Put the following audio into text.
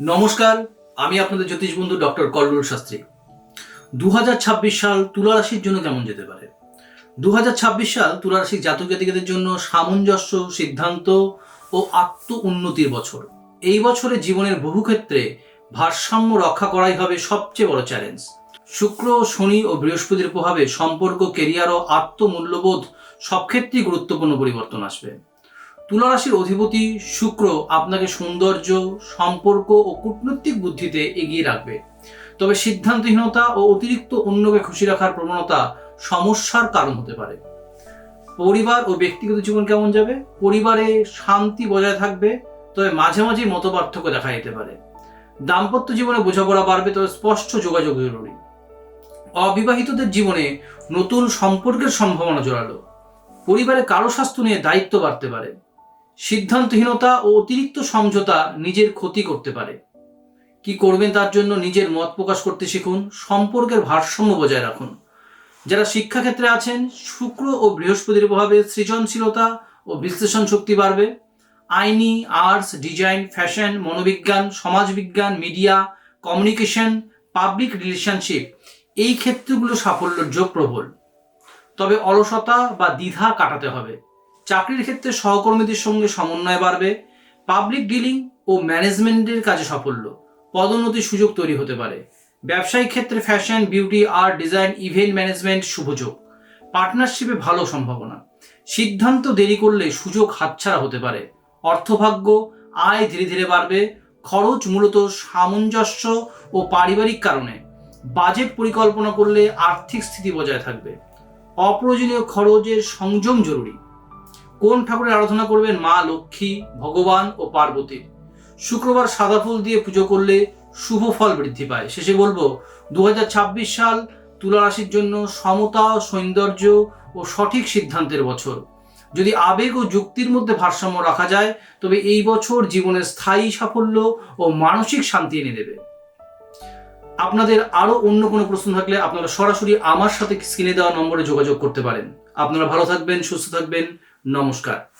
নমস্কার, আমি আপনাদের জ্যোতিষ বন্ধু ডক্টর কল্লোল শাস্ত্রী। 2026 সাল তুলা রাশির জন্য কেমন যেতে পারে? 2026 সাল তুলা রাশির জাতক জাতিকাদের জন্য সামঞ্জস্য, সিদ্ধান্ত ও আত্ম উন্নতির বছর। এই বছরে জীবনের বহু ক্ষেত্রে ভারসাম্য রক্ষা করাই হবে সবচেয়ে বড় চ্যালেঞ্জ। শুক্র, শনি ও বৃহস্পতির প্রভাবে সম্পর্ক, কেরিয়ার ও আত্মমূল্যবোধ সব ক্ষেত্রেই গুরুত্বপূর্ণ পরিবর্তন আসবে। তুলা রাশির অধিপতি শুক্র আপনাকে সৌন্দর্য, সম্পর্ক ও কূটনৈতিক বুদ্ধিতে এগিয়ে রাখবে। তবে সিদ্ধান্তহীনতা ও অতিরিক্ত অন্যকে খুশি রাখার প্রবণতা সমস্যার কারণ হতে পারে। পরিবার ও ব্যক্তিগত জীবন কেমন যাবে? পরিবারে শান্তি বজায় থাকবে, তবে মাঝে মাঝে মতপার্থক্য দেখা যেতে পারে। দাম্পত্য জীবনে বোঝাপড়া বাড়বে, তবে স্পষ্ট যোগাযোগ জরুরি। অবিবাহিতদের জীবনে নতুন সম্পর্কের সম্ভাবনা জোরালো। পরিবারে কারো স্বাস্থ্য নিয়ে দায়িত্ব বাড়তে পারে। সিদ্ধান্তহীনতা ও অতিরিক্ত সমঝোতা নিজের ক্ষতি করতে পারে। কি করবেন তার জন্য নিজের মত প্রকাশ করতে শিখুন। সম্পর্কের ভারসাম্য বজায় রাখুন। যারা শিক্ষাক্ষেত্রে আছেন, শুক্র ও বৃহস্পতির প্রভাবে সৃজনশীলতা ও বিশ্লেষণ শক্তি বাড়বে। আইনি, আর্টস, ডিজাইন, ফ্যাশন, মনোবিজ্ঞান, সমাজবিজ্ঞান, মিডিয়া, কমিউনিকেশন, পাবলিক রিলেশনশিপ এই ক্ষেত্রগুলো সাফল্যের যোগ প্রবল। তবে অলসতা বা দ্বিধা কাটাতে হবে। চাকরির ক্ষেত্রে সহকর্মীদের সঙ্গে সমন্বয় বাড়বে। পাবলিক ডিলিং ও ম্যানেজমেন্টের কাজে সাফল্য, পদোন্নতির সুযোগ তৈরি হতে পারে। ব্যবসায়িক ক্ষেত্রে fashion, beauty, art, design, event management শুভযোগ। পার্টনারশিপে ভালো সম্ভাবনা। সিদ্ধান্ত দেরি করলে সুযোগ হাতছাড়া হতে পারে। অর্থভাগ্য, আয় ধীরে ধীরে বাড়বে। খরচ মূলত সামঞ্জস্য ও পারিবারিক কারণে। বাজেট পরিকল্পনা করলে আর্থিক স্থিতি বজায় থাকবে। অপ্রয়োজনীয় খরচের সংযম জরুরি। কোন ঠাকুরের আরাধনা করবেন? মা লক্ষ্মী, ভগবান ও পার্বতী। শুক্রবার সাদা ফুল দিয়ে পুজো করলে শুভ ফল বৃদ্ধি পায়। শেষে বলবো, 2026 সাল তুলা রাশির জন্য সমতা, সৌন্দর্য ও সঠিক সিদ্ধান্তের বছর। যদি আবেগ ও যুক্তির মধ্যে ভারসাম্য রাখা যায়, তবে এই বছর জীবনের স্থায়ী সাফল্য ও মানসিক শান্তি এনে দেবে। আপনাদের আরো অন্য কোনো প্রশ্ন থাকলে আপনারা সরাসরি আমার সাথে স্ক্রিনে দেওয়া নম্বরে যোগাযোগ করতে পারেন। আপনারা ভালো থাকবেন, সুস্থ থাকবেন। নমস্কার।